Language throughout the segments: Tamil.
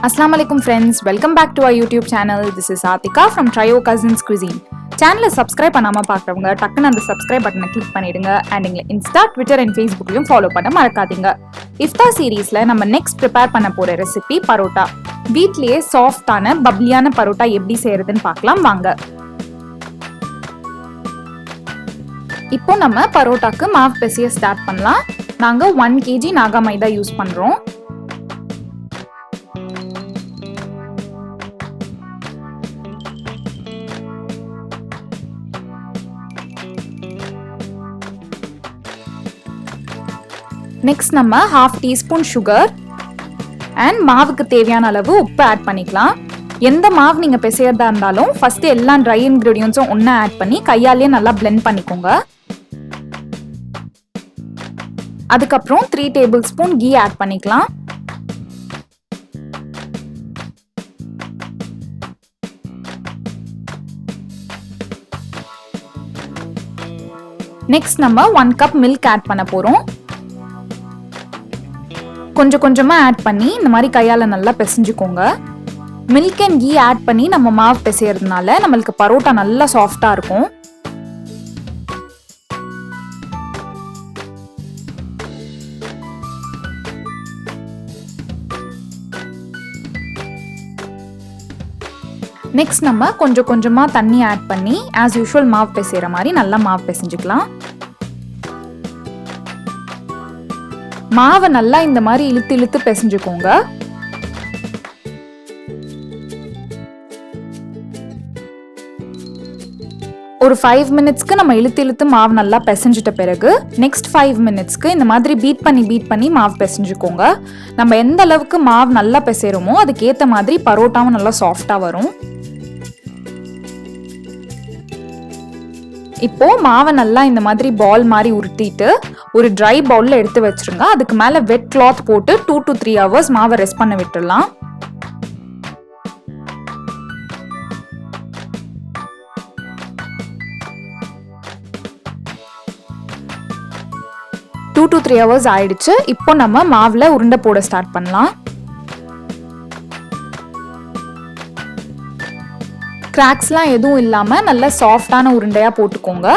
Assalammu friends, welcome back to our YouTube channel. This is Atika from Trio Cousins Cuisine. Channel subscribe பண்ணாம பார்க்கறவங்க டக்குன்னு அந்த subscribe பட்டனை கிளிக் பண்ணிடுங்க and எங்களை Insta, Twitter and Facebookலயும் ஃபாலோ பண்ண மறக்காதீங்க. இஃப்தார் சீரீஸ்ல நம்ம நெக்ஸ்ட் ப்ரிப்பேர் பண்ண போற ரெசிபி பரோட்டா. வீட்லயே சாஃப்ட்டான பப்ளியான பரோட்டா எப்படி செய்யறதுன்னு பார்க்கலாம் வாங்க. இப்போ நம்ம பரோட்டாக்கு மாவு பிசைய ஸ்டார்ட் பண்ணலாம். நாங்க 1 kg நாகா மைதா யூஸ் பண்றோம். நெக்ஸ்ட் நம்ம 1/2 டீஸ்பூன் சுகர் அண்ட் மாவுக்கு தேவையான அளவு உப்பு ஆட் பண்ணிக்கலாம். எந்த மாவு நீங்க பிசையறதா இருந்தாலும் ஃபர்ஸ்ட் எல்லா ட்ரை இன்கிரிடியன்ட்ஸும் ஒண்ணா ஆட் பண்ணி கையாலேயே நல்லா blend பண்ணிக்கோங்க. அதுக்கப்புறம் 3 டேபிள் ஸ்பூன் கீ ஆட் பண்ணிக்கலாம். நெக்ஸ்ட் நம்ம 1 கப் மில்க் ஆட் பண்ண போறோம். கொஞ்சம் கொஞ்சமா ஆட் பண்ணி இந்த மாதிரி கையால நல்லா பிசைஞ்சுக்கோங்க. மில்க் அண்ட் கீ ஆட் பண்ணி நம்ம மாவு பிசையறதுனால நமக்கு பரோட்டா நல்லா சாஃப்டா இருக்கும். நெக்ஸ்ட் நம்ம கொஞ்சம் கொஞ்சமா தண்ணி ஆட் பண்ணி as usual மாவு பிசையற மாதிரி நல்லா மாவு பிசைஞ்சுக்கலாம். மாவை நல்லா இந்த மாதிரி இழுத்து இழுத்து பிசைஞ்சுக்கோங்க. ஒரு 5 மினிட்ஸ்க்கு நம்ம இழுத்து இழுத்து மாவு நல்லா பிசைஞ்சிட்ட பிறகு நெக்ஸ்ட் 5 மினிட்ஸ்க்கு இந்த மாதிரி பீட் பண்ணி மாவு பிசைஞ்சுக்கோங்க. நம்ம எந்த அளவுக்கு மாவு நல்லா பிசைறோமோ அதுக்கு ஏத்த மாதிரி பரோட்டாவும் நல்லா சாஃப்டா வரும். இப்போ மாவை நல்லா இந்த மாதிரி பால் மாதிரி உருட்டிட்டு ஒரு ட்ரை பவுல்ல எடுத்து வச்சிருங்க. அதுக்கு மேல வெட் கிளாத் போட்டு 2 to 3 hours மாவை ரெஸ்ட் பண்ண விட்டுடலாம். டூ to 3 hours ஆயிடுச்சு. இப்போ நம்ம மாவுல உருண்டை போட ஸ்டார்ட் பண்ணலாம். கிராக்ஸ்லாம் எதுவும் இல்லாம நல்ல சாஃப்டான உருண்டையா போட்டுக்கோங்க.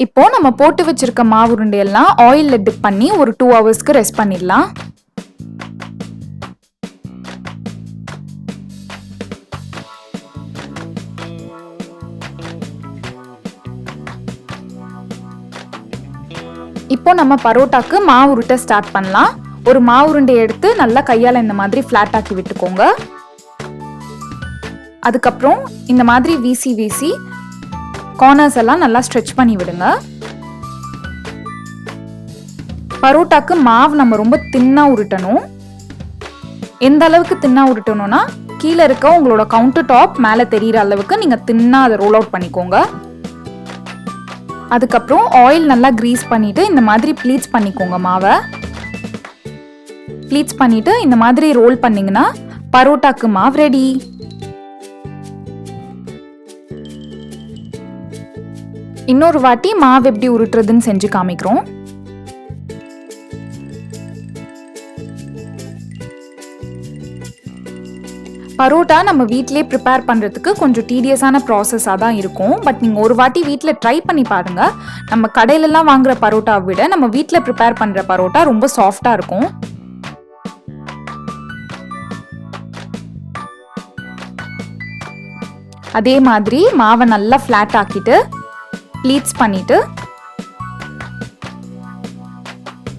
இப்போ நம்ம போட்டு வச்சிருக்க மாவு உருண்டையெல்லாம் ஆயில்ல டிப் பண்ணி ஒரு 2 ஹவர்ஸ்க்கு ரெஸ்ட் பண்ணிடலாம். இப்போ நம்ம பரோட்டாக்கு மாவு உருட்ட ஸ்டார்ட் பண்ணலாம். ஒரு மாவு உருண்டையை எடுத்து நல்லா கையால இந்த மாதிரி ஃபிளாட் ஆக்கி விட்டுக்கோங்க. அதுக்கப்புறம் இந்த மாதிரி வீசி கார்னர்ஸ் எல்லாம் நல்லா ஸ்ட்ரெச் பண்ணி விடுங்க. பரோட்டாக்கு மாவு நம்ம ரொம்ப தின்னா உருட்டணும். எந்த அளவுக்கு தின்னா உருட்டணும்னா கீழே இருக்க உங்களோட கவுண்டர் டாப் மேலே தெரியிற அளவுக்கு நீங்க தின்னா அதை ரோல் அவுட் பண்ணிக்கோங்க. அதுக்கப்புறம் ஆயில் நல்லா கிரீஸ் பண்ணிட்டு இந்த மாதிரி ப்ளீட்ஸ் பண்ணிக்கோங்க. மாவை ப்ளீட்ஸ் பண்ணிட்டு இந்த மாதிரி ரோல் பண்ணீங்கன்னா பரோட்டாக்கு மாவு ரெடி. இன்னொரு வாட்டி மாவு எப்படி உருட்டுறதுன்னு செஞ்சு காமிக்கிறோம். பரோட்டா நம்ம வீட்டிலே ப்ரிப்பேர் பண்ணுறதுக்கு கொஞ்சம் டீடியஸான ப்ராசஸாக தான் இருக்கும். பட் நீங்கள் ஒரு வாட்டி வீட்டில் ட்ரை பண்ணி பாருங்க. நம்ம கடையிலலாம் வாங்குற பரோட்டாவை விட நம்ம வீட்டில் ப்ரிப்பேர் பண்ணுற பரோட்டா ரொம்ப சாஃப்டாக இருக்கும். அதே மாதிரி மாவை நல்லா ஃப்ளாட் ஆக்கிட்டு ப்ளீட்ஸ் பண்ணிட்டு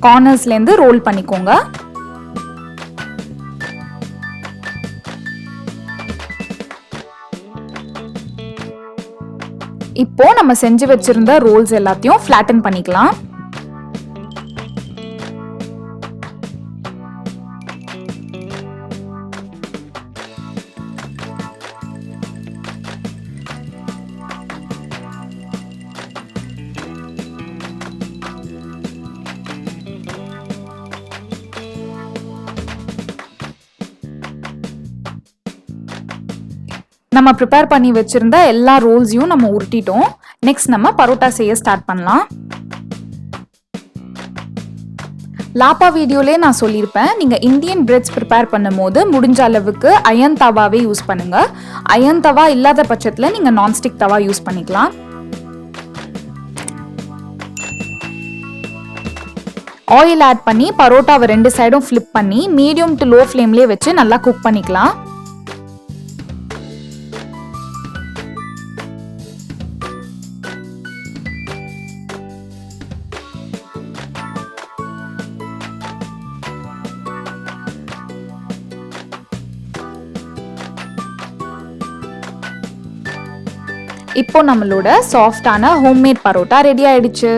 கார்னர்ஸ்ல இருந்து ரோல் பண்ணிக்கோங்க. இப்போ நம்ம செஞ்சு வச்சிருந்த ரோல்ஸ் எல்லாத்தையும் ஃப்ளாட்டன் பண்ணிக்கலாம். நம்ம ப்ரிப்பேர் பண்ணி வச்சிருந்த எல்லா ரோல்ஸையும் நம்ம உருட்டிட்டோம். நெக்ஸ்ட் நம்ம பரோட்டா செய்ய ஸ்டார்ட் பண்ணலாம். லாப்பா வீடியோலே நான் சொல்லியிருப்பேன், நீங்கள் இந்தியன் பிரெட்ஸ் ப்ரிப்பேர் பண்ணும்போது முடிஞ்ச அளவுக்கு அயன் தவாவே யூஸ் பண்ணுங்கள். அயன் தவா இல்லாத பட்சத்தில் நீங்கள் நான்ஸ்டிக் தவா யூஸ் பண்ணிக்கலாம். ஆயில் ஆட் பண்ணி பரோட்டாவை 2 சைடும் ஃப்ளிப் பண்ணி மீடியம் டு லோ ஃப்ளேம்லேயே வச்சு நல்லா குக் பண்ணிக்கலாம். இப்போ நம்மளோட சாஃப்டான ஹோம்மேட் பரோட்டா ரெடி ஆயிடுச்சு.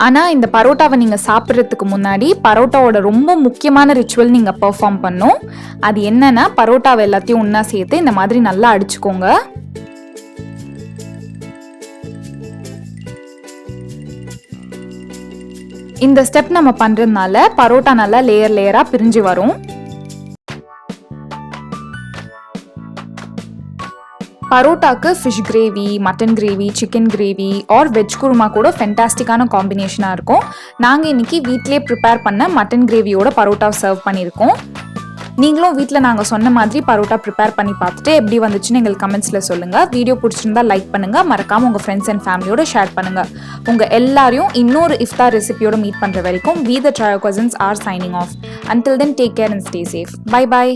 ஆனால் இந்த பரோட்டாவை நீங்கள் சாப்பிட்றதுக்கு முன்னாடி பரோட்டாவோட ரொம்ப முக்கியமான ரிச்சுவல் நீங்கள் பெர்ஃபார்ம் பண்ணும். அது என்னன்னா, பரோட்டாவை எல்லாத்தையும் ஒன்றா சேர்த்து இந்த மாதிரி நல்லா அடிச்சுக்கோங்க. இந்த ஸ்டெப் நம்ம பண்ணுறதுனால பரோட்டா நல்லா லேயர் லேயராக பிரிஞ்சு வரும். பரோட்டாக்கு fish gravy, mutton gravy, chicken gravy or veg kurma கூட ஃபென்டாஸ்டிக்கான காம்பினேஷனாக இருக்கும். நாங்கள் இன்றைக்கி வீட்டிலே ப்ரிப்பேர் பண்ண மட்டன் கிரேவியோட பரோட்டா சர்வ் பண்ணியிருக்கோம். நீங்களும் வீட்டில் நாங்கள் சொன்ன மாதிரி பரோட்டா ப்ரிப்பேர் பண்ணி பார்த்துட்டு எப்படி வந்துச்சுன்னு எங்களுக்கு கமெண்ட்ஸில் சொல்லுங்கள். வீடியோ பிடிச்சிருந்தா லைக் பண்ணுங்கள், மறக்காமல் உங்கள் ஃப்ரெண்ட்ஸ் அண்ட் ஃபேமிலியோட ஷேர் பண்ணுங்கள். உங்கள் எல்லாரையும் இன்னொரு இஃப்தார் ரெசிபியோட மீட் பண்ணுற வரைக்கும் we the Trio Cousins are signing off. Until then, take care and stay safe. Bye bye.